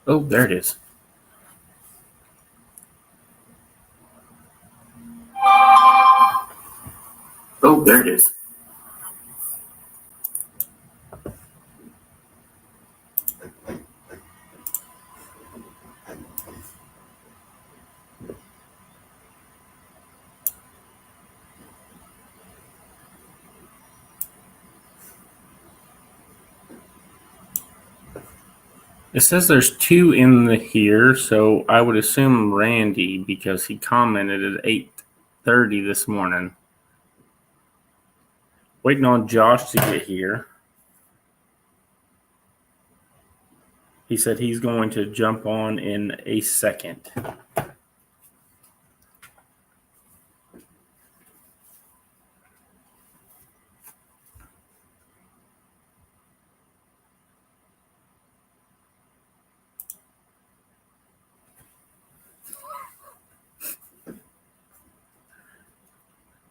Oh, there it is. Oh, there it is. It says there's two in here, so I would assume Randy because he commented at 8:30 this morning. Waiting on Josh to get here. He said he's going to jump on in a second.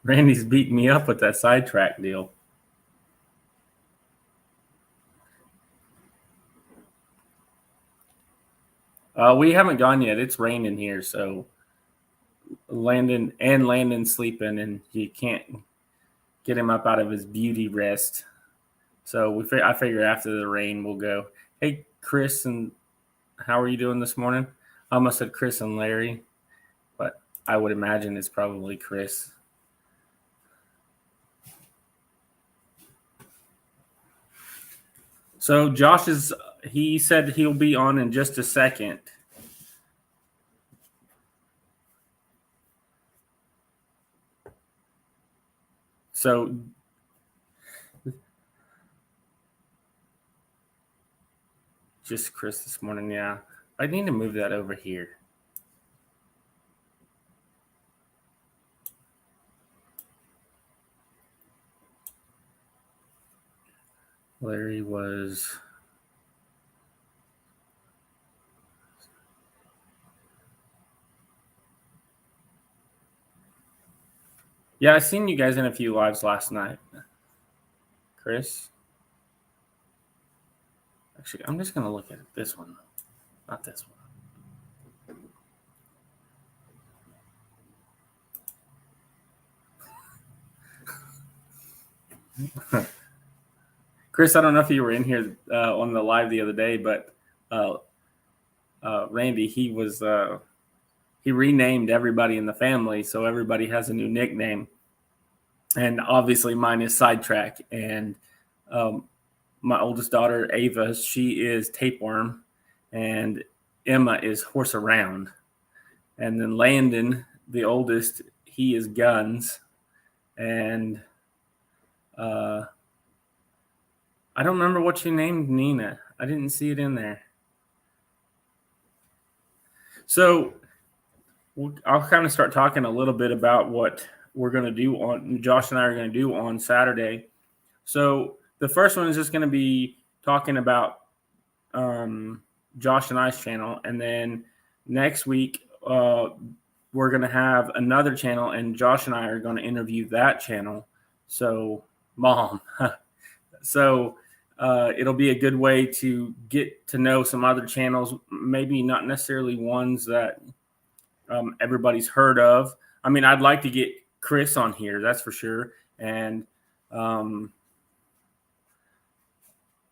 Randy's beating me up with that sidetrack deal. We haven't gone yet. It's raining here, so Landon's sleeping, and you can't get him up out of his beauty rest. So I figure after the rain we'll go. Hey, Chris, and how are you doing this morning? I almost said Chris and Larry, but I would imagine it's probably Chris. So he said he'll be on in just a second. So just Chris this morning, yeah. I need to move that over here. Larry was... Yeah, I seen you guys in a few lives last night. Chris? Actually, I'm just going to look at this one, not this one. Chris, I don't know if you were in here on the live the other day, but Randy, he renamed everybody in the family, so everybody has a new nickname. And obviously mine is Sidetrack. And my oldest daughter, Ava, she is Tapeworm. And Emma is Horse Around. And then Landon, the oldest, he is Guns. And I don't remember what you named Nina. I didn't see it in there. So I'll kind of start talking a little bit about what we're going to do Josh and I are going to do on Saturday. So the first one is just going to be talking about Josh and I's channel. And then next week, we're going to have another channel, and Josh and I are going to interview that channel. So, Mom. So it'll be a good way to get to know some other channels, maybe not necessarily ones that everybody's heard of. I mean, I'd like to get Chris on here, that's for sure. And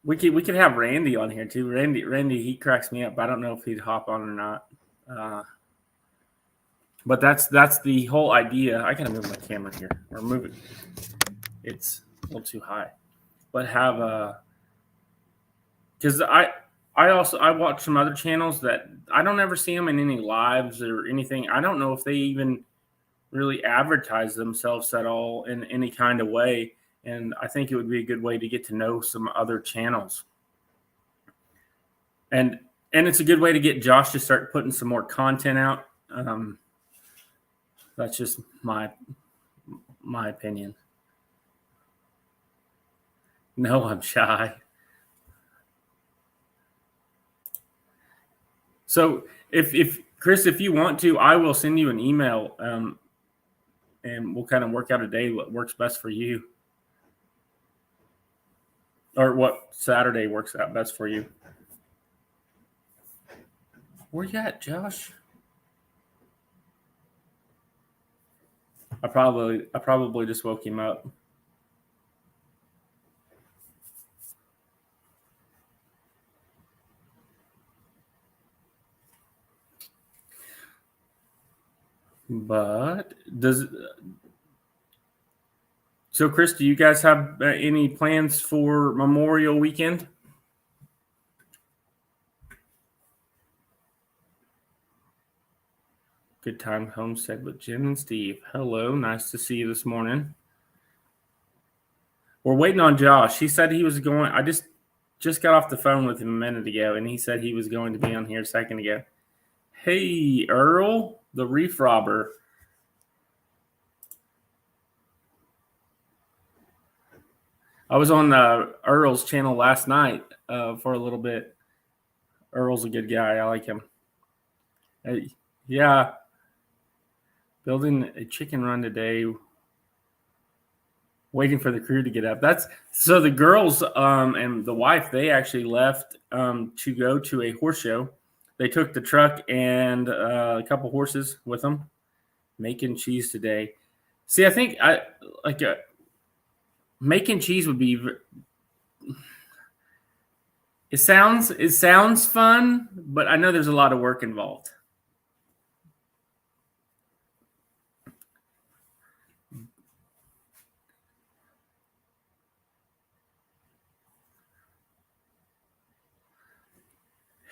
we could have Randy on here too. Randy, he cracks me up. I don't know if he'd hop on or not. But that's the whole idea. I gotta move my camera here. Or move it. It's a little too high. But have because I watch some other channels that I don't ever see them in any lives or anything. I don't know if they even really advertise themselves at all in any kind of way. And I think it would be a good way to get to know some other channels. And it's a good way to get Josh to start putting some more content out. That's just my opinion. No, I'm shy. So if Chris, if you want to, I will send you an email, and we'll kind of work out a day what works best for you, or what Saturday works out best for you. Where you at, Josh? I probably just woke him up. But so, Chris, do you guys have any plans for Memorial Weekend? Good time homestead with Jen and Steve. Hello, nice to see you this morning. We're waiting on Josh. He said he was going. I just got off the phone with him a minute ago, and he said he was going to be on here a second ago. Hey, Earl, the reef robber. I was on Earl's channel last night for a little bit. Earl's a good guy. I like him. Yeah, building a chicken run today. Waiting for the crew to get up. That's so the girls and the wife, they actually left to go to a horse show. They took the truck and a couple horses with them, making cheese today. See, I think I like making cheese would be. It sounds fun, but I know there's a lot of work involved.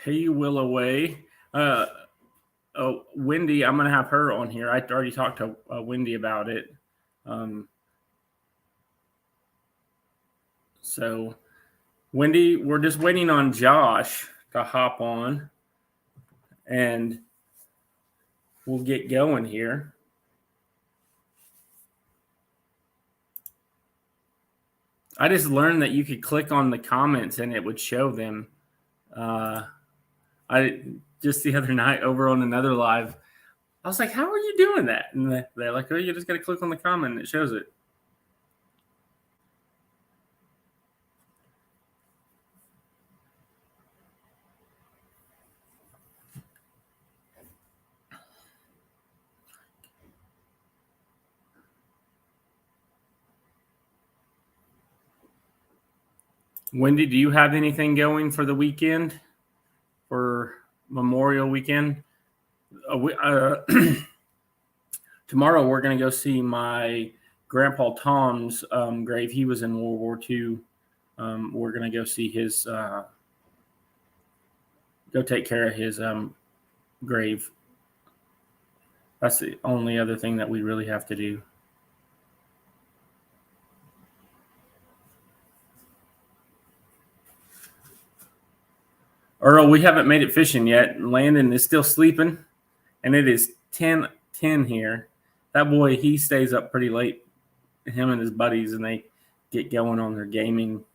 Hey, Willoway. Oh, Wendy, I'm going to have her on here. I already talked to Wendy about it. So, Wendy, we're just waiting on Josh to hop on, and we'll get going here. I just learned that you could click on the comments and it would show them. I just the other night over on another live, I was like, "How are you doing that?" And they're like, "Oh, you just got to click on the comment and it shows it." Wendy, do you have anything going for the weekend, for Memorial Weekend? Tomorrow we're going to go see my grandpa Tom's grave. He was in World War II. We're going to go see his, go take care of his grave. That's the only other thing that we really have to do. Earl, we haven't made it fishing yet. Landon is still sleeping, and it is 10:10 here. That boy, he stays up pretty late, him and his buddies, and they get going on their gaming.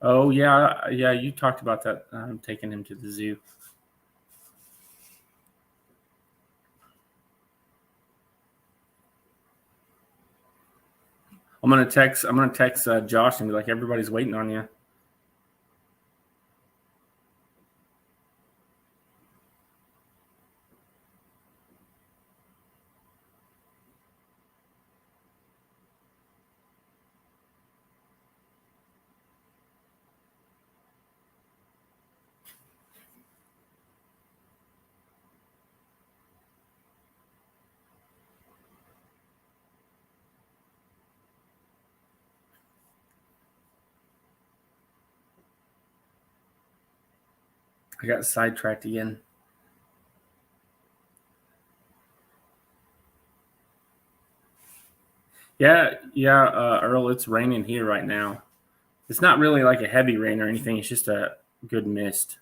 Oh, yeah, you talked about that, taking him to the zoo. I'm gonna text Josh and be like, everybody's waiting on you. I got sidetracked again. Yeah, Earl, it's raining here right now. It's not really like a heavy rain or anything. It's just a good mist.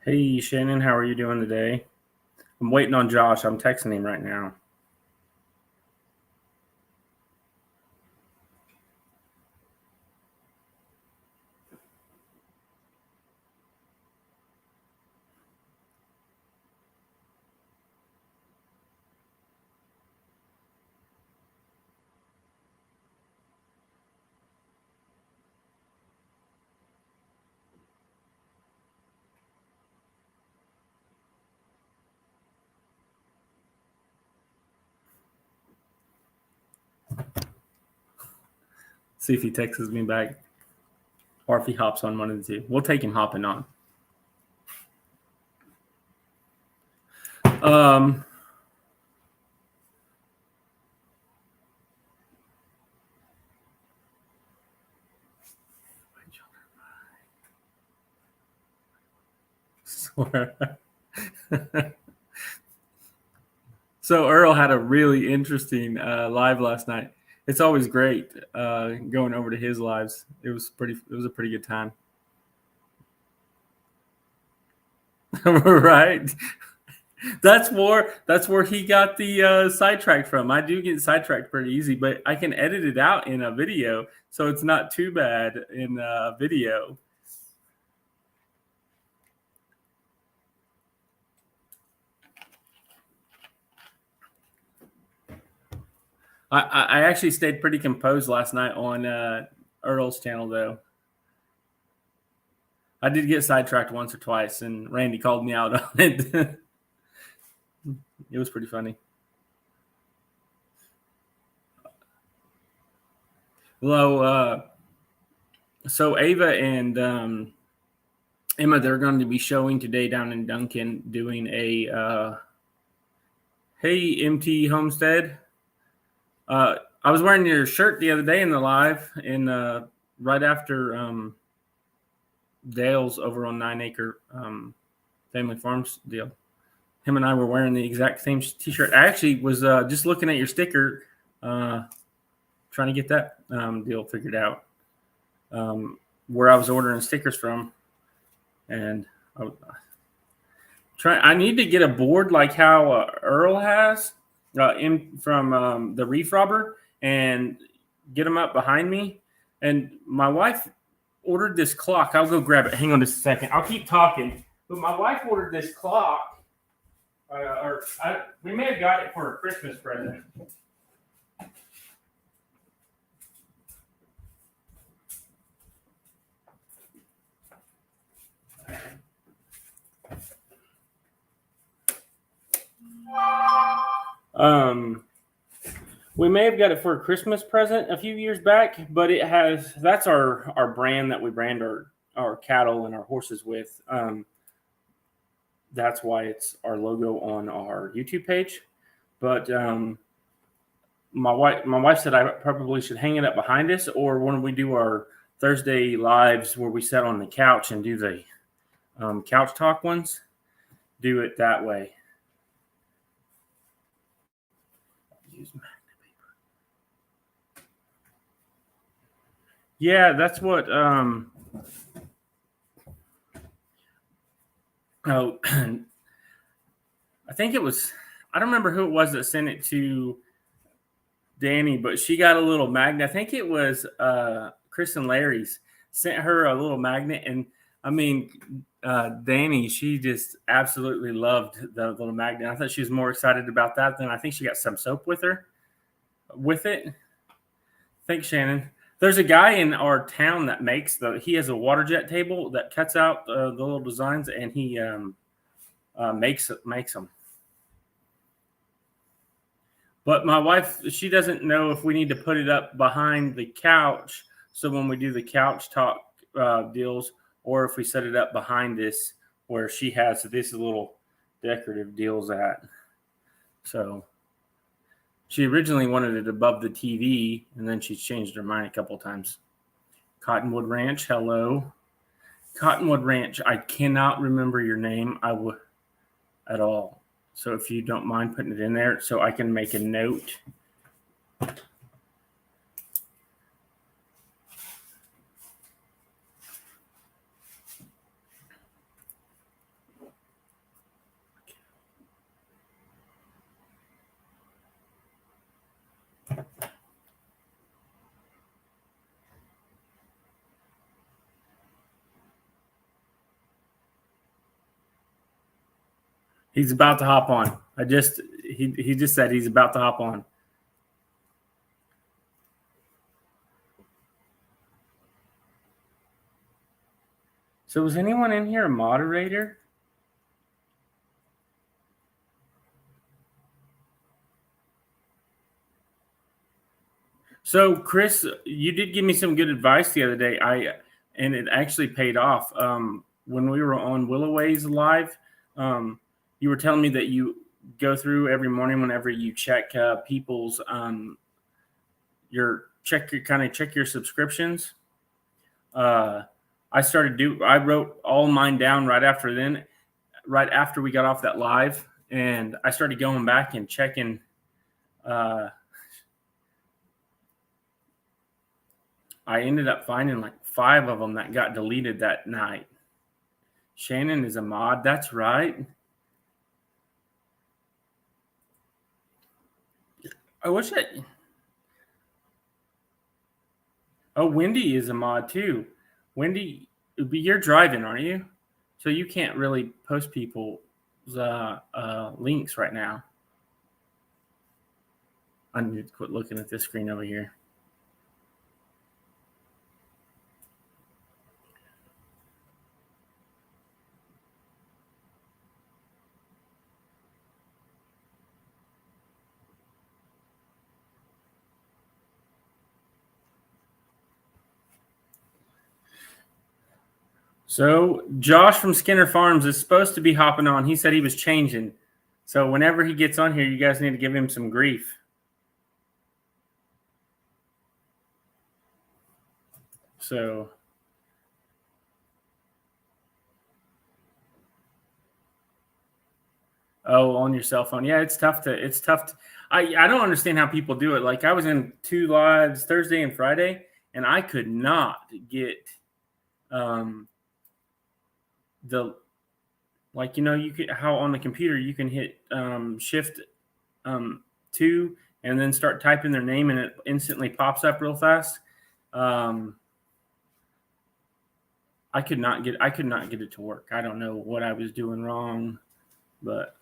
Hey, Shannon, how are you doing today? I'm waiting on Josh. I'm texting him right now. See if he texts me back or if he hops on one of the two. We'll take him hopping on. Um, so Earl had a really interesting live last night. It's always great going over to his lives. It was a pretty good time. Right. That's where he got the sidetrack from. I do get sidetracked pretty easy, but I can edit it out in a video, so it's not too bad in a video. I actually stayed pretty composed last night on Earl's channel, though. I did get sidetracked once or twice, and Randy called me out on it. It was pretty funny. Well, so Ava and Emma, they're going to be showing today down in Duncan doing a Hey MT Homestead. I was wearing your shirt the other day in the live, and right after Dale's over on 9 Acre Family Farms deal. Him and I were wearing the exact same T-shirt. I actually was just looking at your sticker, trying to get that deal figured out, where I was ordering stickers from, and I need to get a board like how Earl has from the Reef Robber and get them up behind me. And my wife ordered this clock. I'll go grab it. Hang on just a second. I'll keep talking. But my wife ordered this clock. We may have got it for a Christmas present. We may have got it for a Christmas present a few years back, but that's our brand that we brand our cattle and our horses with. That's why it's our logo on our YouTube page. But my wife said I probably should hang it up behind us, or when we do our Thursday lives where we sit on the couch and do the couch talk ones, do it that way. Use magnet paper. Yeah, that's what. Oh, I think it was. I don't remember who it was that sent it to Danny, but she got a little magnet. I think it was Chris and Larry's sent her a little magnet, and I mean, Danny, she just absolutely loved the little magnet. I thought she was more excited about that than I think she got some soap with it. Thanks, Shannon. There's a guy in our town that he has a water jet table that cuts out the little designs, and he makes them. But my wife, she doesn't know if we need to put it up behind the couch. So when we do the couch talk deals, or if we set it up behind this, where she has this little decorative deals at. So she originally wanted it above the TV, and then she's changed her mind a couple times. Cottonwood Ranch, hello. Cottonwood Ranch, I cannot remember your name at all. So if you don't mind putting it in there so I can make a note. He's about to hop on. He just said he's about to hop on. So was anyone in here a moderator? So Chris, you did give me some good advice the other day. And it actually paid off. When we were on Willoway's live, you were telling me that you go through every morning whenever you check people's check your subscriptions. I wrote all mine down right after we got off that live, and I started going back and checking. I ended up finding like 5 of them that got deleted that night. Shannon is a mod. That's right. I wish it. Oh, Wendy is a mod too. Wendy, you're driving, aren't you? So you can't really post people's links right now. I need to quit looking at this screen over here. So Josh from Skinner Farms is supposed to be hopping on. He said he was changing. So whenever he gets on here, you guys need to give him some grief. So on your cell phone. Yeah, it's tough to I don't understand how people do it. Like I was in 2 lives Thursday and Friday, and I could not get you could how on the computer you can hit shift 2 and then start typing their name and it instantly pops up real fast. I could not get it to work. I don't know what I was doing wrong, but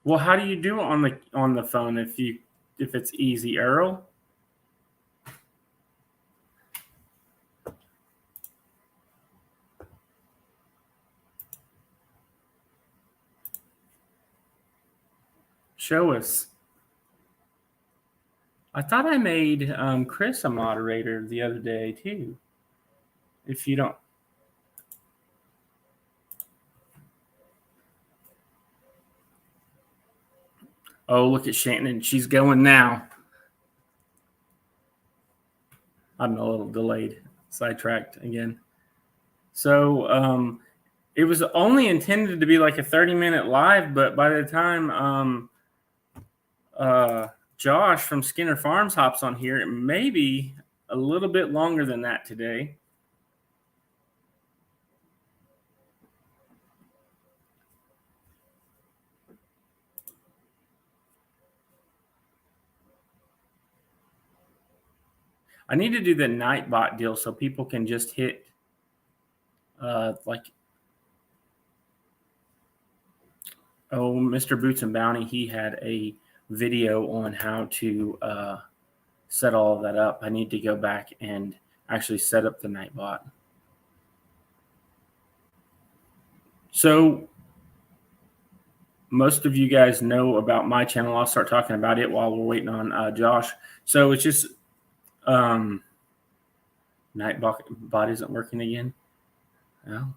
well, how do you do it on the phone if it's easy, Earl? Show us. I thought I made Chris a moderator the other day too. If you don't. Oh, look at Shannon. She's going now. I'm a little delayed, sidetracked again. So it was only intended to be like a 30-minute live, but by the time Josh from Skinner Farms hops on here, it may be a little bit longer than that today. I need to do the Nightbot deal so people can just hit Mr. Boots and Bounty. He had a video on how to set all of that up. I need to go back and actually set up the Nightbot. So most of you guys know about my channel. I'll start talking about it while we're waiting on Josh. So it's just Nightbot isn't working again. No.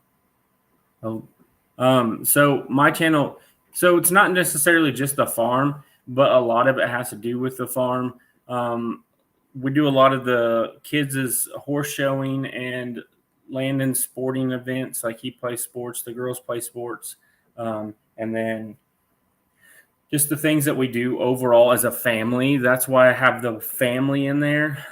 So my channel, so it's not necessarily just the farm, but a lot of it has to do with the farm. We do a lot of the kids' horse showing and Landon sporting events. Like he plays sports, the girls play sports. And then just the things that we do overall as a family. That's why I have the family in there.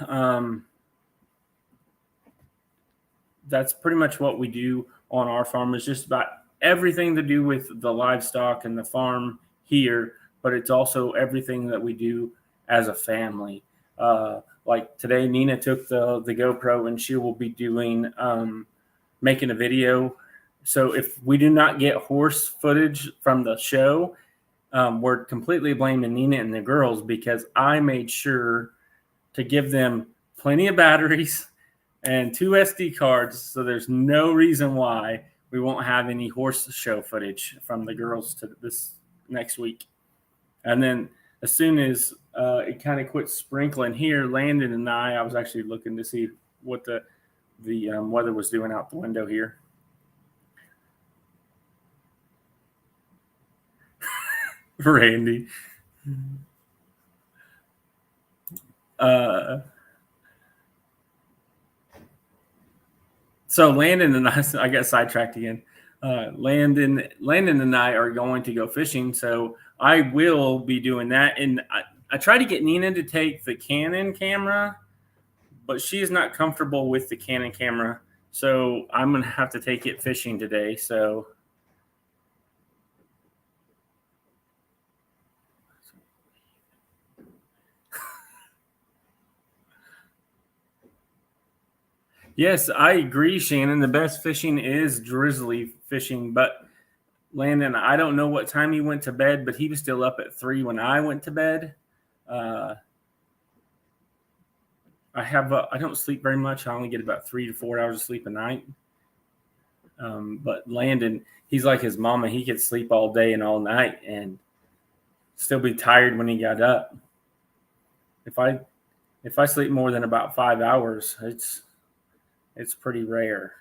That's pretty much what we do on our farm. Is just about everything to do with the livestock and the farm here, but it's also everything that we do as a family. Like today, Nina took the GoPro and she will be doing making a video. So if we do not get horse footage from the show, we're completely blaming Nina and the girls because I made sure to give them plenty of batteries and 2 SD cards. So there's no reason why we won't have any horse show footage from the girls to this next week. And then as soon as it kind of quit sprinkling here, Landon and I was actually looking to see what the weather was doing out the window here. Randy. So Landon and I got sidetracked again. Landon and I are going to go fishing, so I will be doing that. And I tried to get Nina to take the Canon camera, but she is not comfortable with the Canon camera, so I'm gonna have to take it fishing today. So. Yes, I agree, Shannon. The best fishing is drizzly fishing, but Landon, I don't know what time he went to bed, but he was still up at 3 when I went to bed. I don't sleep very much. I only get about 3 to 4 hours of sleep a night. But Landon, he's like his mama. He could sleep all day and all night and still be tired when he got up. If I sleep more than about 5 hours, it's pretty rare.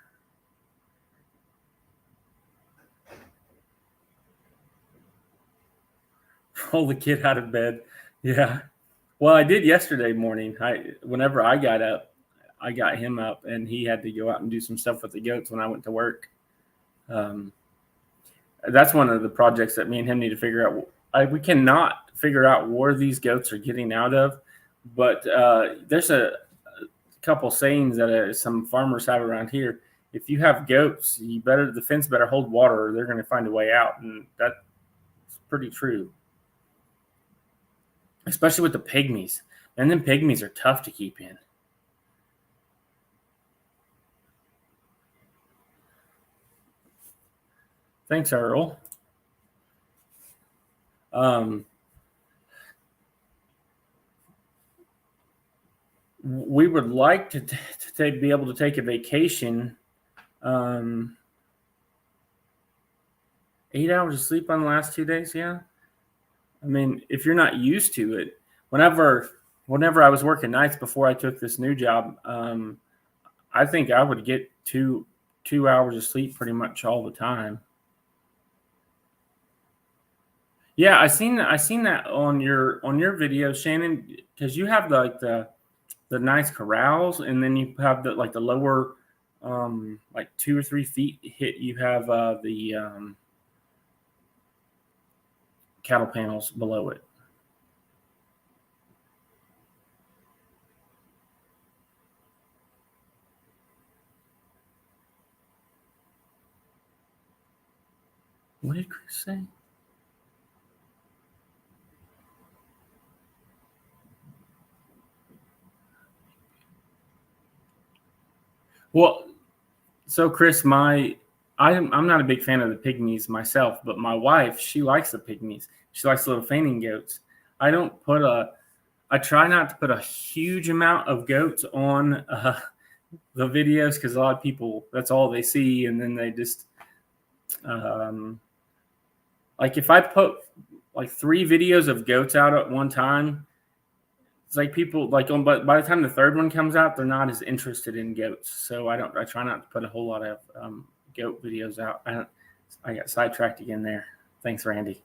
Pull the kid out of bed. Yeah. Well, I did yesterday morning. Whenever I got up, I got him up, and he had to go out and do some stuff with the goats when I went to work. That's one of the projects that me and him need to figure out. We cannot figure out where these goats are getting out of, but there's a couple sayings that some farmers have around here. If you have goats, the fence better hold water, or they're going to find a way out, and that's pretty true. Especially with the pygmies. And then pygmies are tough to keep in. Thanks, Earl. We would like to be able to take a vacation. 8 hours of sleep on the last 2 days, yeah. I mean, if you're not used to it, whenever I was working nights before I took this new job, I think I would get two hours of sleep pretty much all the time. Yeah, I seen that on your video, Shannon, because you have the nice corrals, and then you have the lower like 2 or 3 feet hit. You have the cattle panels below it. What did Chris say? Well, so Chris, I'm not a big fan of the pygmies myself, but my wife, she likes the pygmies. She likes the little fainting goats. I try not to put a huge amount of goats on the videos because a lot of people, that's all they see, and then they just like if I put like 3 videos of goats out at one time, it's like people like but by the time the third one comes out, they're not as interested in goats. So I try not to put a whole lot of goat videos out. I got sidetracked again there. Thanks, Randy.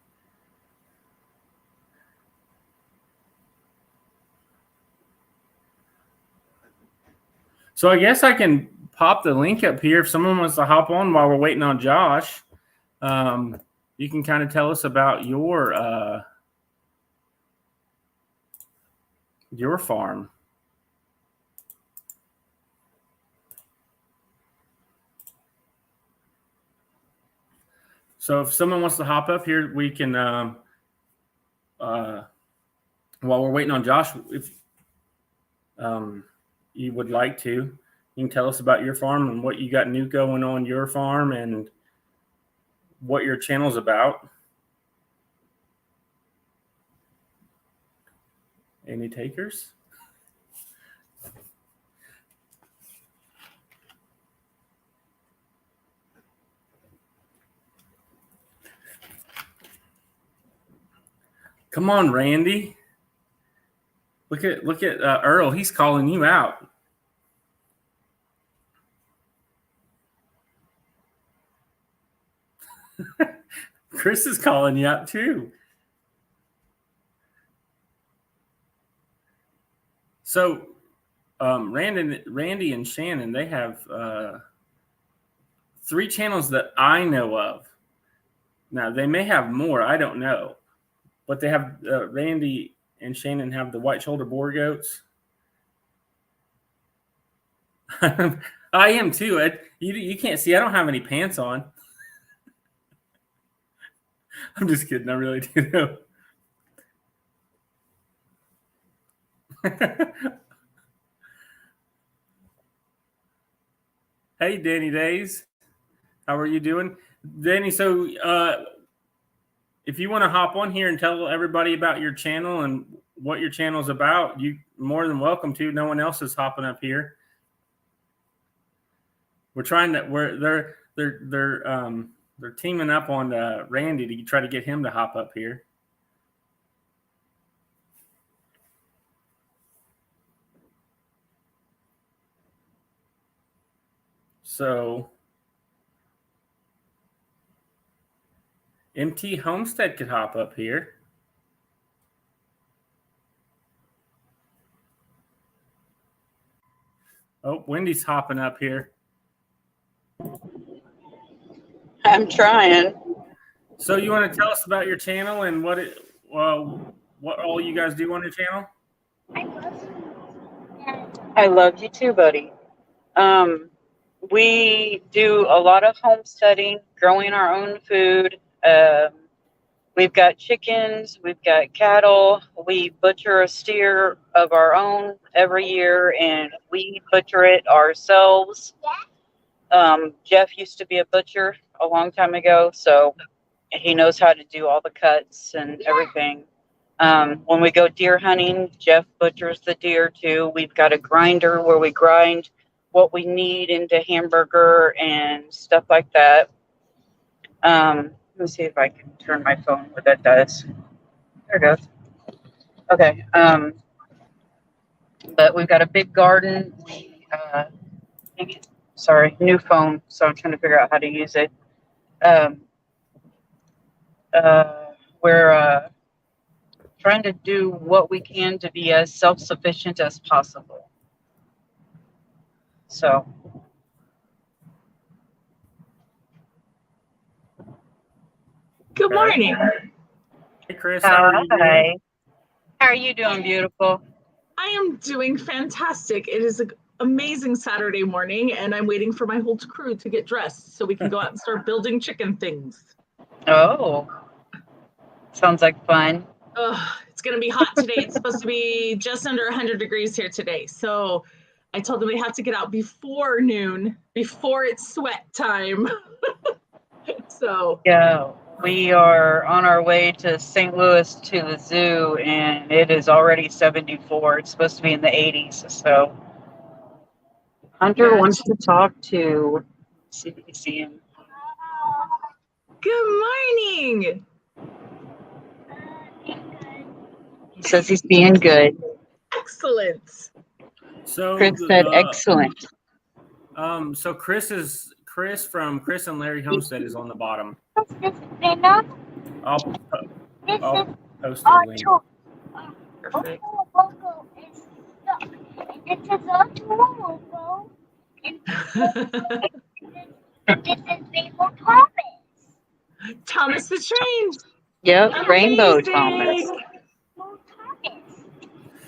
So I guess I can pop the link up here if someone wants to hop on while we're waiting on Josh. You can kind of tell us about your farm. So if someone wants to hop up here, we can. While we're waiting on Josh, if you would like to, you can tell us about your farm and what you got new going on your farm and what your channel's about. Any takers? Come on, Randy. Look at Earl. He's calling you out. Chris is calling you out too. So, Randy and Shannon, they have 3 channels that I know of. Now they may have more. I don't know, but they have Randy and Shannon have the white shoulder boar goats. I am too. You can't see. I don't have any pants on. I'm just kidding. I really do know. Hey, Danny Days. How are you doing? Danny, so if you want to hop on here and tell everybody about your channel and what your channel is about, you're more than welcome to. No one else is hopping up here. We're trying to. They're teaming up on Randy to try to get him to hop up here. So MT Homestead could hop up here. Oh, Wendy's hopping up here. I'm trying. So you want to tell us about your channel and what all you guys do on your channel? I love you too, buddy. We do a lot of homesteading, growing our own food. We've got chickens, we've got cattle. We butcher a steer of our own every year, and we butcher it ourselves. Jeff used to be a butcher a long time ago, so he knows how to do all the cuts and everything. When we go deer hunting, Jeff butchers the deer too. We've got a grinder where we grind what we need into hamburger and stuff like that. Let me see if I can turn my phone what that does. There it goes. Okay. But we've got a big garden. Sorry, new phone. So I'm trying to figure out how to use it. We're trying to do what we can to be as self-sufficient as possible. So. Good morning. Hey, Chris. How are you doing? How are you doing, beautiful? I am doing fantastic. It is an amazing Saturday morning, and I'm waiting for my whole crew to get dressed so we can go out and start building chicken things. Oh, sounds like fun. It's going to be hot today. It's supposed to be just under 100 degrees here today. So I told them we have to get out before noon, before it's sweat time. So yeah, we are on our way to St. Louis to the zoo, and it is already 74. It's supposed to be in the 80s. So Hunter wants to talk to. Let's see if we can see him. Good morning. He says he's being good. Excellent. So Chris said excellent. So Chris from Chris and Larry Homestead is on the bottom. What's this banner? I'll post a link. Perfect. Logo is stuck. And it says Auto logo. And this is Rainbow Thomas. Thomas the Train. Yep, Amazing. Rainbow Thomas.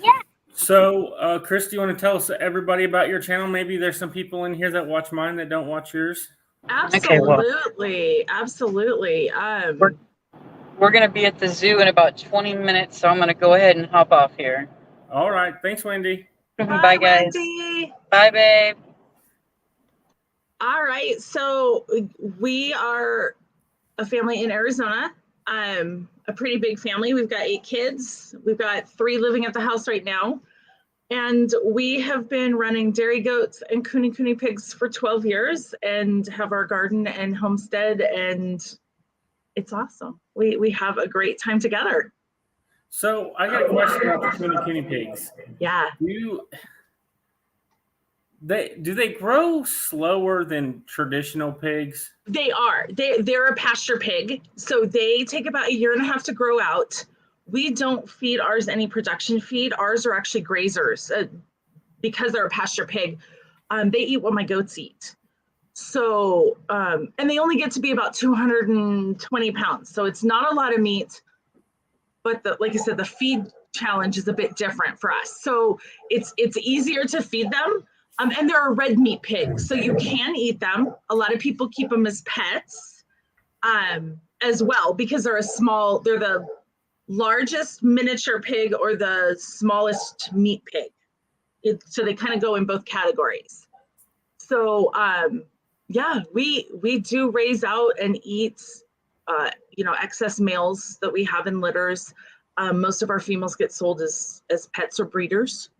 Yeah. So, Chris, do you want to tell us everybody about your channel? Maybe there's some people in here that watch mine that don't watch yours. Okay, well. Absolutely. We're going to be at the zoo in about 20 minutes, so I'm going to go ahead and hop off here. All right. Thanks, Wendy. Bye, guys. Wendy. Bye, babe. All right. So we are a family in Arizona. A pretty big family. We've got 8 kids. We've got 3 living at the house right now. And we have been running dairy goats and kune pigs for 12 years and have our garden and homestead, and it's awesome. We have a great time together. So I got a question about the kune pigs. Yeah. Do they grow slower than traditional pigs? They are. They're a pasture pig, so they take about 1.5 years to grow out. We don't feed ours any production feed. Ours are actually grazers because they're a pasture pig. They eat what my goats eat. So, and they only get to be about 220 pounds. So it's not a lot of meat, but like I said, the feed challenge is a bit different for us. So it's easier to feed them. And they're a red meat pig, so you can eat them. A lot of people keep them as pets as well because they're the largest miniature pig or the smallest meat pig. So they kind of go in both categories. So yeah, we do raise out and eat excess males that we have in litters. Most of our females get sold as pets or breeders.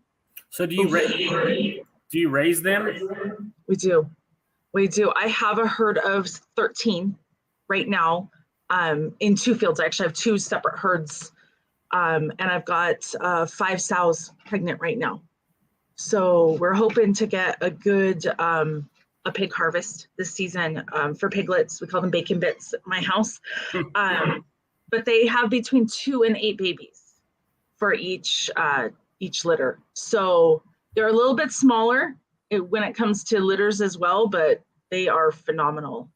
So do you raise them? We do. I have a herd of 13 right now in 2 fields. I actually have 2 separate herds. And I've got 5 sows pregnant right now. So we're hoping to get a good a pig harvest this season for piglets. We call them bacon bits at my house. But they have between 2 and 8 babies for each litter. So they're a little bit smaller when it comes to litters as well, but they are phenomenal.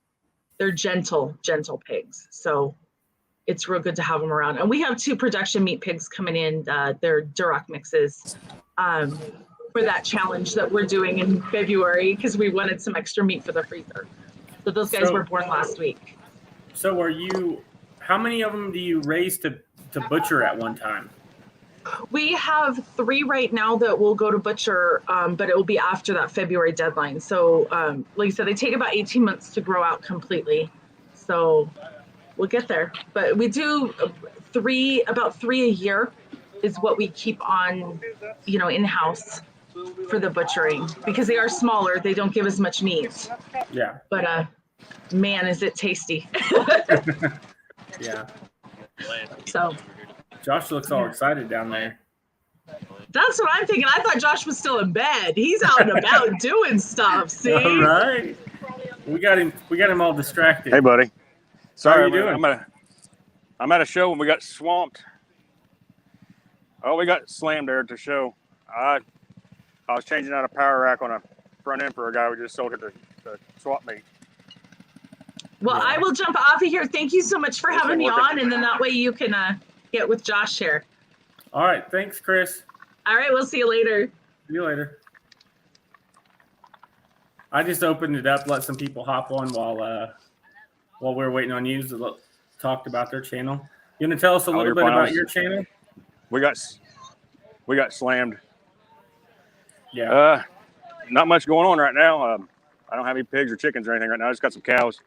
They're gentle pigs. So it's real good to have them around. And we have 2 production meat pigs coming in. They're Duroc mixes for that challenge that we're doing in February because we wanted some extra meat for the freezer. So those guys were born last week. So how many of them do you raise to butcher at one time? We have 3 right now that will go to butcher, but it will be after that February deadline. So like I said, they take about 18 months to grow out completely. So we'll get there. But we do about 3 a year is what we keep on, in-house for the butchering because they are smaller. They don't give as much meat. Yeah. But man, is it tasty. Yeah. So Josh looks all excited down there. that's what I'm thinking. I thought Josh was still in bed. He's out and about doing stuff. See? All right. We got him all distracted. Hey, buddy. Sorry, How are you doing? I'm at a show and we got swamped. Oh, we got slammed there at the show. I was changing out a power rack on a front end for a guy who just sold it to swap meet. Well, I will jump off of here. Thank you so much for having me on, and then that way you can get with Josh here. All right. Thanks, Chris. All right. We'll see you later. See you later. I just opened it up, let some people hop on while we're waiting on you to talk about their channel. You want to tell us a little bit about your channel? We got slammed. Yeah. Not much going on right now. I don't have any pigs or chickens or anything right now. I just got some cows,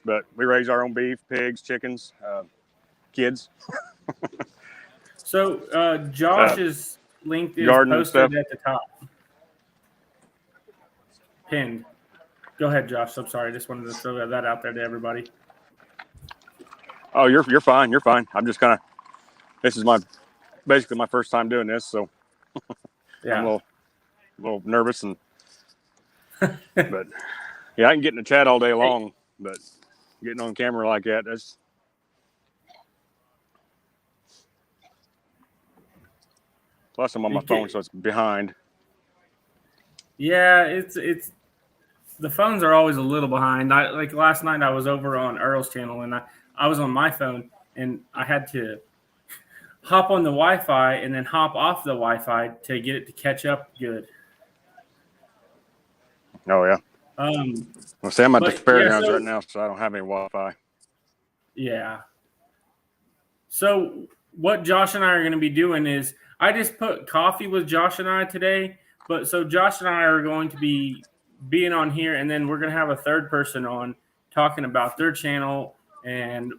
but we raise our own beef, pigs, chickens, kids. So Josh's link is posted at the top. Pinned. Go ahead, Josh. I'm sorry. I just wanted to throw that out there to everybody. Oh, you're fine. You're fine. I'm just this is basically my first time doing this, so Yeah. I'm a little nervous but yeah, I can get in the chat all day long, but getting on camera like that's plus I'm on my phone, so it's behind. Yeah, it's the phones are always a little behind. Like last night I was over on Earl's channel and I was on my phone and I had to hop on the Wi-Fi and then hop off the Wi-Fi to get it to catch up good. Oh yeah. Well, see, I'm at the But, yeah, fairgrounds so- right now, so I don't have any Wi-Fi. Yeah. So what Josh and I are going to be doing is I just put coffee with Josh and I today, but so Josh and I are going to be being on here, and then we're going to have a third person on talking about their channel, and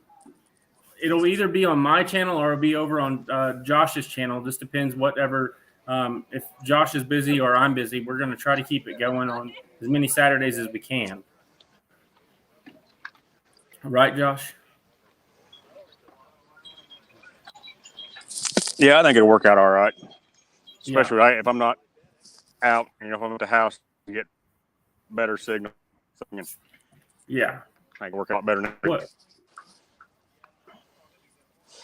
it'll either be on my channel or it'll be over on Josh's channel. Just depends whatever. If Josh is busy or I'm busy, we're going to try to keep it going on as many Saturdays as we can. Right, Josh? Yeah, I think it'll work out all right. Yeah. Especially if I'm not out, if I'm at the house, to get better signal. So I can Yeah. make it work out better now. What?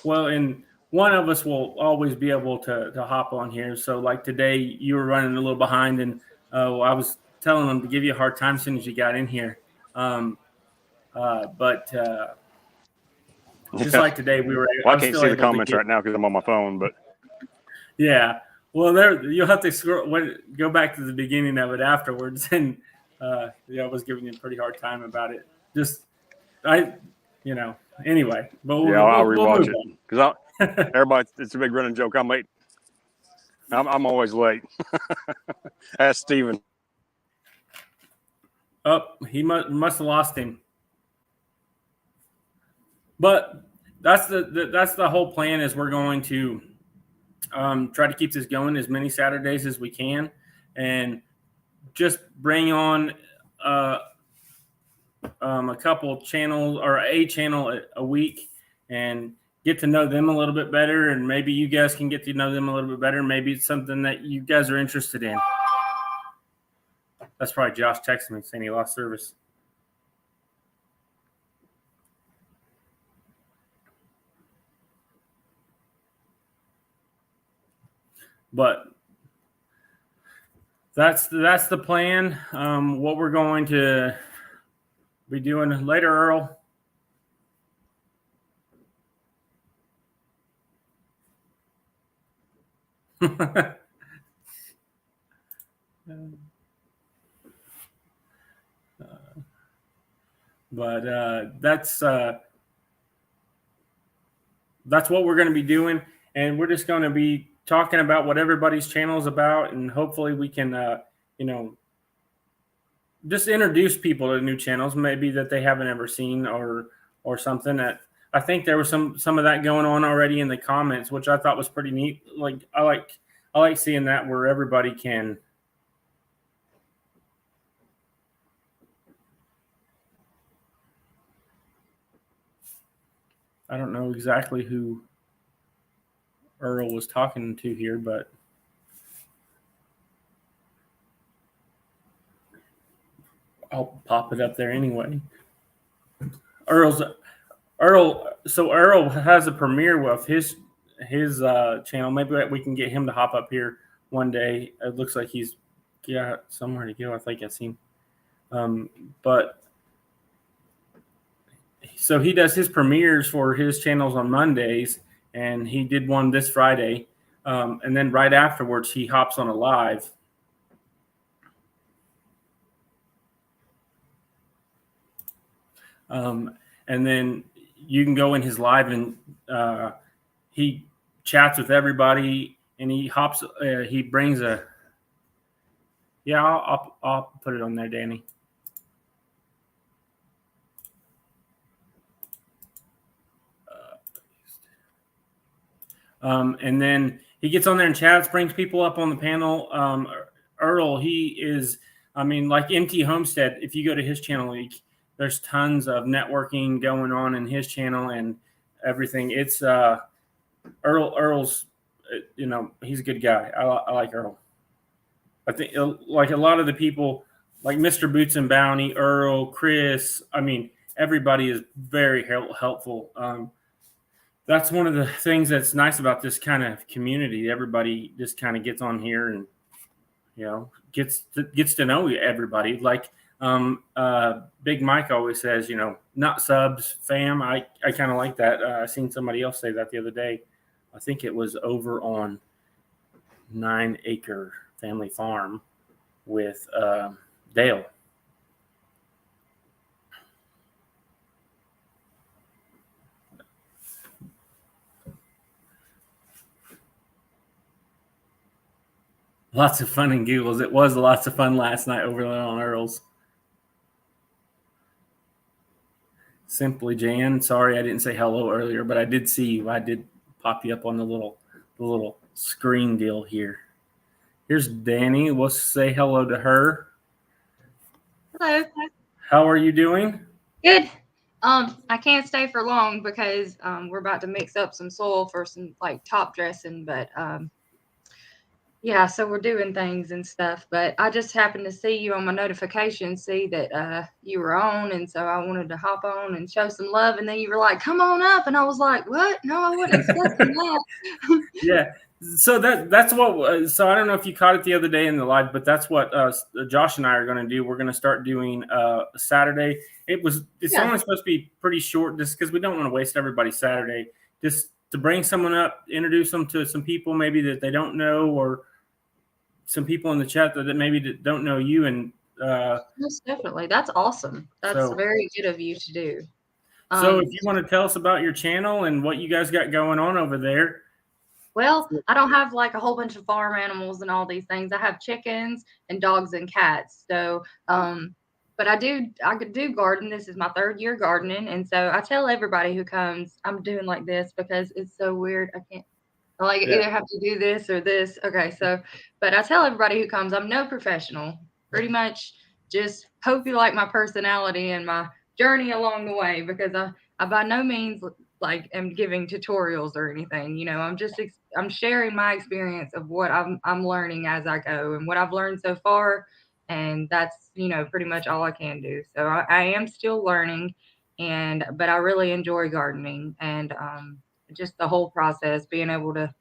Well, and one of us will always be able to hop on here. So, like today, you were running a little behind, and I was telling them to give you a hard time as soon as you got in here. But just Yeah. like today, we were. Well, I was can't still see the able to comments get- right now because I'm on my phone, but Yeah. Well, there you'll have to go back to the beginning of it afterwards, and I was giving you a pretty hard time about it. Anyway. But yeah, I'll we'll rewatch move it because everybody. It's a big running joke. I'm late. I'm always late. Ask Steven. Oh, he must have lost him. But that's the whole plan. Is we're going to try to keep this going as many Saturdays as we can, and just bring on a couple channels or a channel a week, and get to know them a little bit better. And maybe you guys can get to know them a little bit better. Maybe it's something that you guys are interested in. That's probably Josh texting me saying he lost service. But that's the plan. What we're going to be doing later, Earl. But that's what we're going to be doing, and we're just going to be talking about what everybody's channel is about, and hopefully we can, just introduce people to new channels, maybe that they haven't ever seen or something. That I think there was some of that going on already in the comments, which I thought was pretty neat. Like I like seeing that where everybody can. I don't know exactly who Earl was talking to here, but I'll pop it up there anyway. Earl. So Earl has a premiere of his channel. Maybe we can get him to hop up here one day. It looks like he's got somewhere to go. I think I've seen. But so he does his premieres for his channels on Mondays, and he did one this Friday. And then right afterwards, he hops on a live. And then you can go in his live, and he chats with everybody, and he hops. He brings a. Yeah, I'll put it on there, Danny. And then he gets on there and chats, brings people up on the panel. Earl, he is, like MT Homestead. If you go to his channel, there's tons of networking going on in his channel and everything. It's Earl's, he's a good guy. I like Earl. I think like a lot of the people, like Mr. Boots and Bounty, Earl, Chris. Everybody is very helpful. That's one of the things that's nice about this kind of community. Everybody just kind of gets on here and gets to know everybody. Like Big Mike always says, not subs, fam. I kind of like that. I seen somebody else say that the other day. I think it was over on 9 Acre Family Farm with Dale. Lots of fun and giggles. It was lots of fun last night over there on Earl's. Simply Jan. Sorry I didn't say hello earlier, but I did see you. I did pop you up on the little screen deal here. Here's Danny. We'll say hello to her. Hello. How are you doing? Good. I can't stay for long because we're about to mix up some soil for some like top dressing, but yeah, so we're doing things and stuff. But I just happened to see you on my notification, see that you were on, and so I wanted to hop on and show some love. And then you were like, "Come on up," and I was like, "What? No, I wasn't expecting that." Yeah. So that's what. So I don't know if you caught it the other day in the live, but that's what Josh and I are going to do. We're going to start doing Saturday. It's only supposed to be pretty short, just because we don't want to waste everybody's Saturday. Just to bring someone up, introduce them to some people maybe that they don't know, or some people in the chat that maybe don't know you. And Most definitely, that's awesome. That's very good of you to do. So if you want to tell us about your channel and what you guys got going on over there. Well, I don't have like a whole bunch of farm animals and all these things. I have chickens and dogs and cats. So, but I could do garden. This is my 3rd year gardening. And so I tell everybody who comes, I'm doing like this because it's so weird. I can't either have to do this or this. Okay. So, but I tell everybody who comes, I'm no professional, pretty much just hope you like my personality and my journey along the way, because I by no means like am giving tutorials or anything. You know, I'm sharing my experience of what I'm learning as I go and what I've learned so far, and that's, you know, pretty much all I can do. So I am still learning, but I really enjoy gardening, and just the whole process, being able to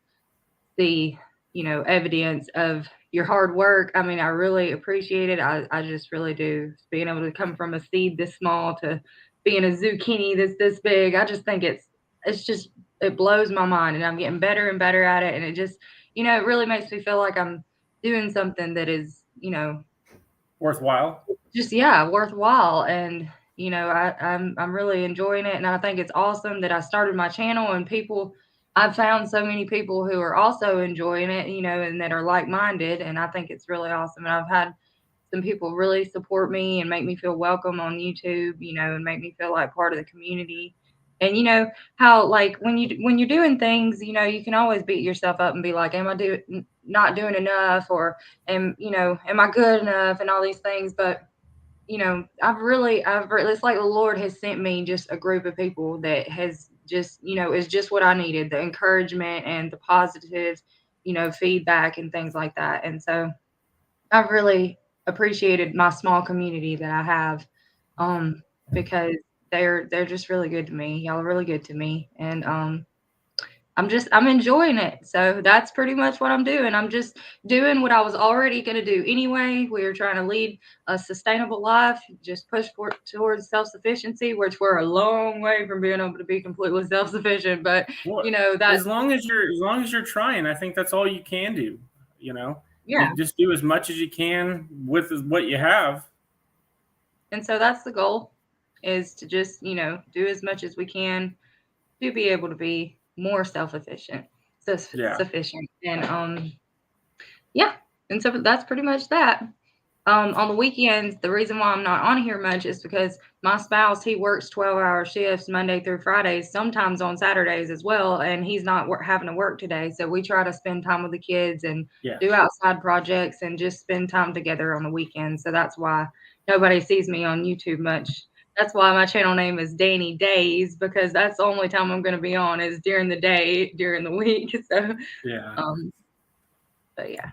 see, you know, evidence of your hard work. I mean, I really appreciate it. I just really do. Being able to come from a seed this small to being a zucchini that's this big, I just think it blows my mind, and I'm getting better and better at it. And it just, you know, it really makes me feel like I'm doing something that is, you know, worthwhile. Just worthwhile. And you know, I'm really enjoying it, and I think it's awesome that I started my channel, and I've found so many people who are also enjoying it, you know, and that are like-minded, and I think it's really awesome. And I've had some people really support me and make me feel welcome on YouTube, you know, and make me feel like part of the community. And you know how, like, when you're doing things, you know, you can always beat yourself up and be like, am I not doing enough, or am I good enough, and all these things. But you know, it's like the Lord has sent me just a group of people that has just, you know, is just what I needed, the encouragement and the positive, you know, feedback and things like that. And so I've really appreciated my small community that I have, because they're just really good to me. Y'all are really good to me. And I'm enjoying it. So that's pretty much what I'm doing. I'm just doing what I was already going to do anyway. We are trying to lead a sustainable life, just push towards self-sufficiency, which we're a long way from being able to be completely self-sufficient. But you know, that as long as you're trying, I think that's all you can do. You know, you just do as much as you can with what you have. And so that's the goal, is to just, you know, do as much as we can to be able to be more sufficient. And and so that's pretty much that. On the weekends, the reason why I'm not on here much is because my spouse, he works 12-hour shifts Monday through Fridays, sometimes on Saturdays as well, and he's not having to work today. So we try to spend time with the kids and do outside projects and just spend time together on the weekends. So that's why nobody sees me on YouTube much. That's why my channel name is Danny Days, because that's the only time I'm going to be on is during the day, during the week. So, but yeah.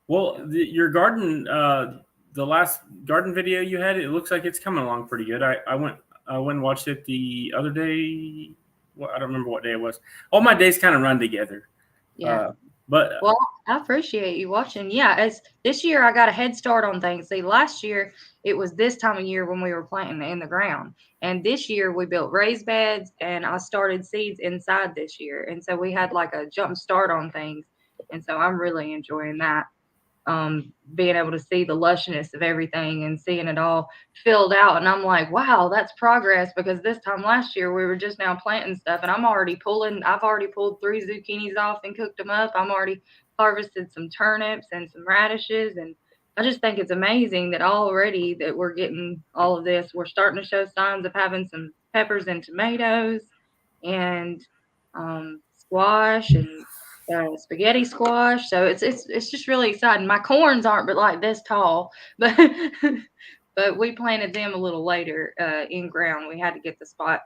Well, your garden, the last garden video you had, it looks like it's coming along pretty good. I went and watched it the other day. Well, I don't remember what day it was. All my days kind of run together. Yeah. But well, I appreciate you watching. Yeah, as this year I got a head start on things. See, last year it was this time of year when we were planting in the ground, and this year we built raised beds, and I started seeds inside this year, and so we had like a jump start on things, and so I'm really enjoying that. Being able to see the lushness of everything and seeing it all filled out. And I'm like, wow, that's progress, because this time last year we were just now planting stuff, and I've already pulled 3 zucchinis off and cooked them up. I'm already harvested some turnips and some radishes, and I just think it's amazing that already that we're getting all of this. We're starting to show signs of having some peppers and tomatoes and squash and spaghetti squash. So it's just really exciting. My corns aren't but like this tall, but but we planted them a little later in ground. We had to get the spot,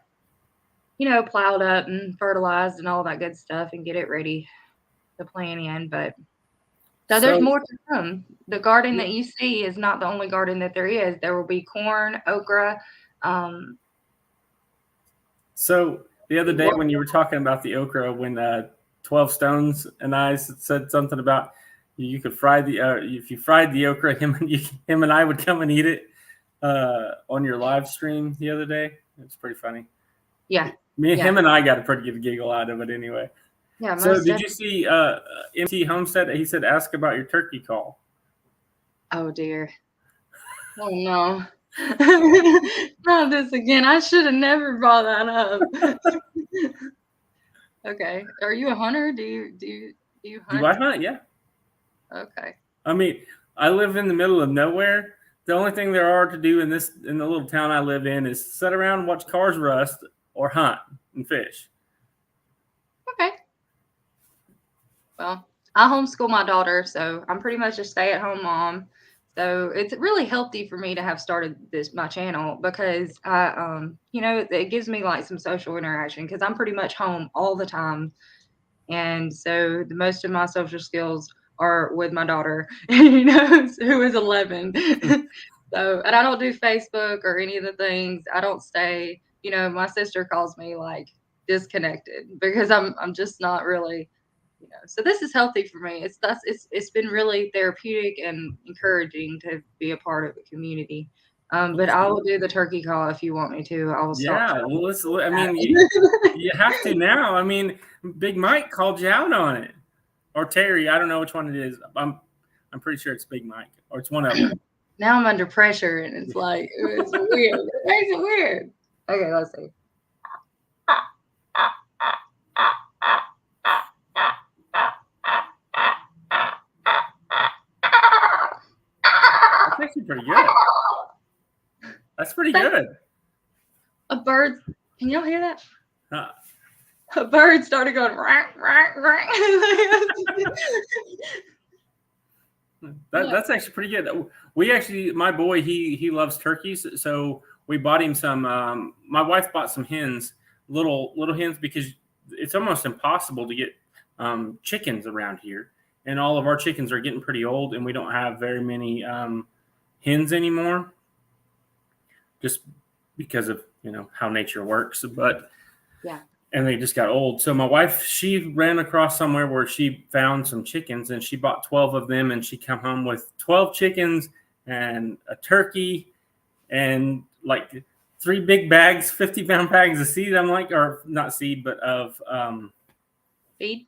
plowed up and fertilized and all that good stuff and get it ready to plant in. But so there's more to come. The garden that you see is not the only garden that there is. There will be corn, okra. So the other day when you were talking about the okra, when 12 Stones and I said something about you could fry if you fried the okra, him and I would come and eat it on your live stream the other day. It's pretty funny. Yeah. Him and I got a pretty good giggle out of it anyway. Yeah. So did you see MT Homestead? He said, ask about your turkey call. Oh, dear. Oh, no. Not this again. I should have never brought that up. Okay. Are you a hunter? Do you hunt? Do I hunt? Yeah. Okay. I mean, I live in the middle of nowhere. The only thing there are to do in the little town I live in is sit around and watch cars rust or hunt and fish. Okay. Well, I homeschool my daughter, so I'm pretty much a stay-at-home mom. So it's really healthy for me to have started my channel because it gives me like some social interaction because I'm pretty much home all the time. And so most of my social skills are with my daughter, who is 11. So, and I don't do Facebook or any of the things. I don't stay, my sister calls me like disconnected because I'm just not really, so this is healthy for me. It's been really therapeutic and encouraging to be a part of the community. But I will do the turkey call if you want me to. I will stop. Yeah, well, you have to now. I mean, Big Mike called you out on it, or Terry. I don't know which one it is. I'm pretty sure it's Big Mike, or it's one of them. Now I'm under pressure, and it's like it's weird. It makes it weird. Okay, let's see. That's actually pretty good. That's pretty good. A bird. Can y'all hear that? A bird started going. That's actually pretty good. We actually, my boy, he loves turkeys, so we bought him some. My wife bought some hens, little hens, because it's almost impossible to get chickens around here, and all of our chickens are getting pretty old, and we don't have very many hens anymore, just because of how nature works. But yeah. And they just got old. So my wife, she ran across somewhere where she found some chickens, and she bought 12 of them, and she come home with 12 chickens and a turkey and like 3 big bags, 50-pound bags of seed. I'm like, or not seed, but of feed.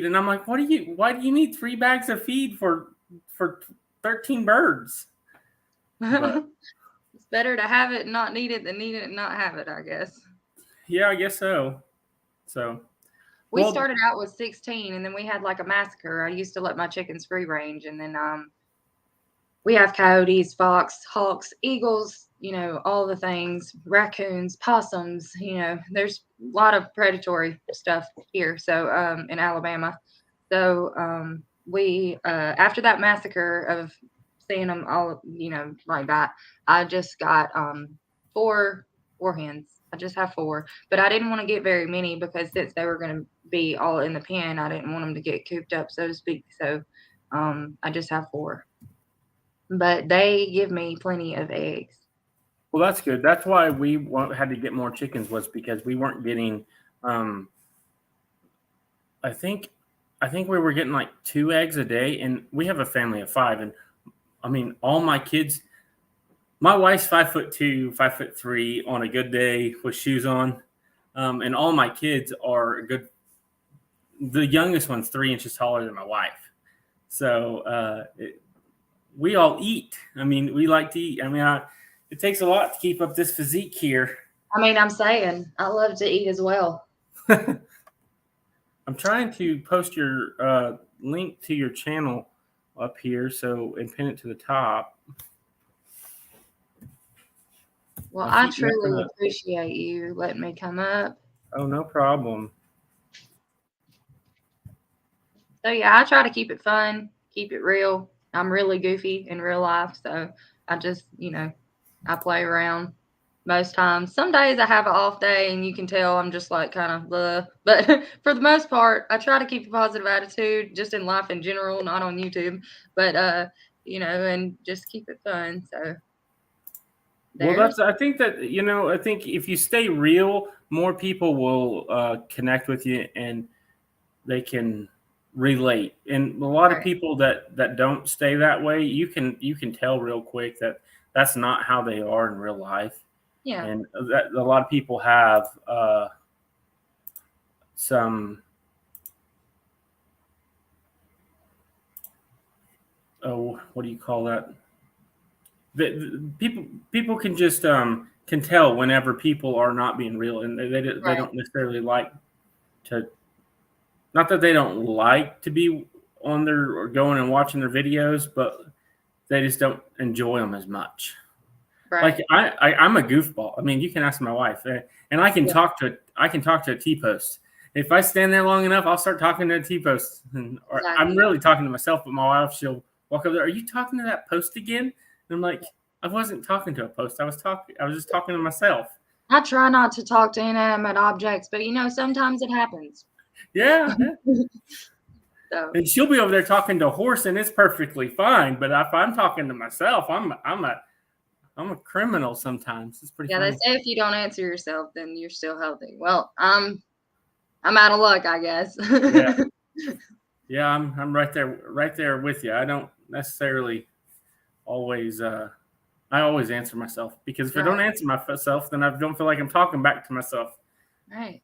And I'm like, why do you need 3 bags of feed for 13 birds? But, it's better to have it and not need it than need it and not have it, I guess. Yeah, I guess so. So we started out with 16, and then we had like a massacre. I used to let my chickens free range, and then we have coyotes, fox, hawks, eagles, all the things, raccoons, possums. There's a lot of predatory stuff here. So in Alabama, so we after that massacre of seeing them all, like that, I just got 4 hens. I just have 4, but I didn't want to get very many because since they were going to be all in the pen, I didn't want them to get cooped up, so to speak. So I just have 4, but they give me plenty of eggs. Well, that's good. That's why we had to get more chickens, was because we weren't getting. I think we were getting like 2 eggs a day, and we have a family of 5, and I mean all my kids. My wife's 5'2", 5'3" on a good day with shoes on, and all my kids are good. The youngest one's 3 inches taller than my wife, so we all eat. I mean, we like to eat. I mean, it takes a lot to keep up this physique here. I mean, I'm saying I love to eat as well. I'm trying to post your link to your channel up here, and pin it to the top. Well, I I keep messing truly up. appreciate you letting me come up. Oh, no problem. So yeah, I try to keep it fun, keep it real. I'm really goofy in real life, so I just, I play around most times. Some days I have an off day and you can tell I'm just like kind of blah. But for the most part, I try to keep a positive attitude just in life in general, not on YouTube. But and just keep it fun. So Well, I think if you stay real, more people will connect with you and they can relate. And a lot of Right. people that don't stay that way, you can tell real quick that that's not how they are in real life. Yeah. And that a lot of people have some what do you call that? People can just can tell whenever people are not being real, and they Right. don't necessarily like to. Not that they don't like to be on their or going and watching their videos, but they just don't enjoy them as much. Right. Like I'm a goofball. I mean, you can ask my wife, and I can Yeah. talk to a T-post. If I stand there long enough, I'll start talking to a T-post. Or Exactly. I'm really talking to myself, but my wife, she'll walk up there. Are you talking to that post again? And I'm like, I wasn't talking to a post. I was just talking to myself. I try not to talk to inanimate objects, but sometimes it happens. Yeah. So And she'll be over there talking to a horse, and it's perfectly fine. But if I'm talking to myself, I'm a criminal sometimes. It's pretty yeah, they funny. say if you don't answer yourself, then you're still healthy. Well, I'm out of luck, I guess. Yeah. Yeah, I'm right there with you. I don't necessarily always I always answer myself, because if I don't Right. answer myself, then I don't feel like I'm talking back to myself. Right.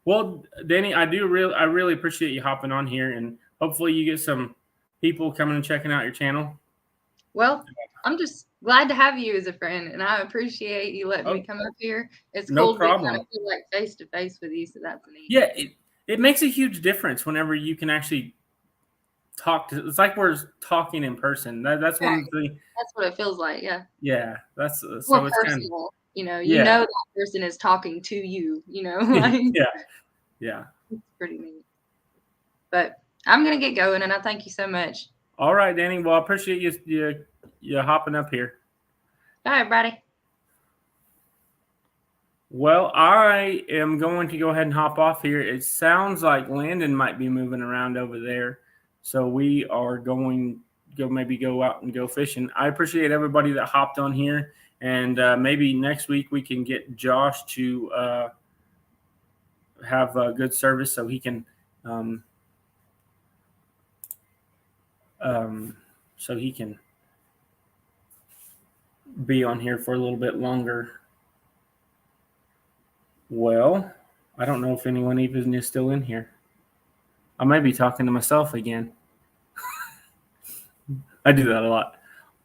Well, Danny, I really appreciate you hopping on here, and hopefully you get some people coming and checking out your channel. Well, I'm just glad to have you as a friend, and I appreciate you letting me come up here. It's No cool to be kind problem. of feel like face to face with you, so that's neat. Yeah, it makes a huge difference whenever you can actually talk to. It's like we're talking in person. That's one of the. That's what it feels like. Yeah. Yeah, that's More so it's kind of. personal. Yeah. That person is talking to you. Like Yeah. it's pretty neat. But I'm gonna get going, and I thank you so much. All right, Danny. Well, I appreciate you hopping up here. Bye, everybody. Well, I am going to go ahead and hop off here. It sounds like Landon might be moving around over there, so we are going to maybe go out and go fishing. I appreciate everybody that hopped on here, and maybe next week we can get Josh to have good service so he can be on here for a little bit longer. Well, I don't know if anyone even is still in here. I might be talking to myself again. I do that a lot.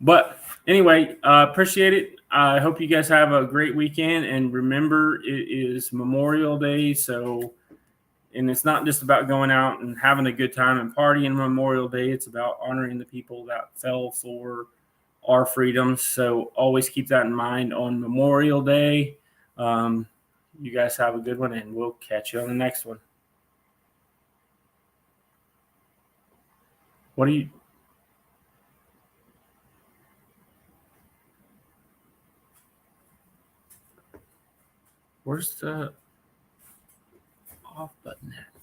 But anyway, appreciate it. I hope you guys have a great weekend. And remember, it is Memorial Day. And it's not just about going out and having a good time and partying Memorial Day. It's about honoring the people that fell for our freedoms. So always keep that in mind on Memorial Day. You guys have a good one, and we'll catch you on the next one. Where's the off button at?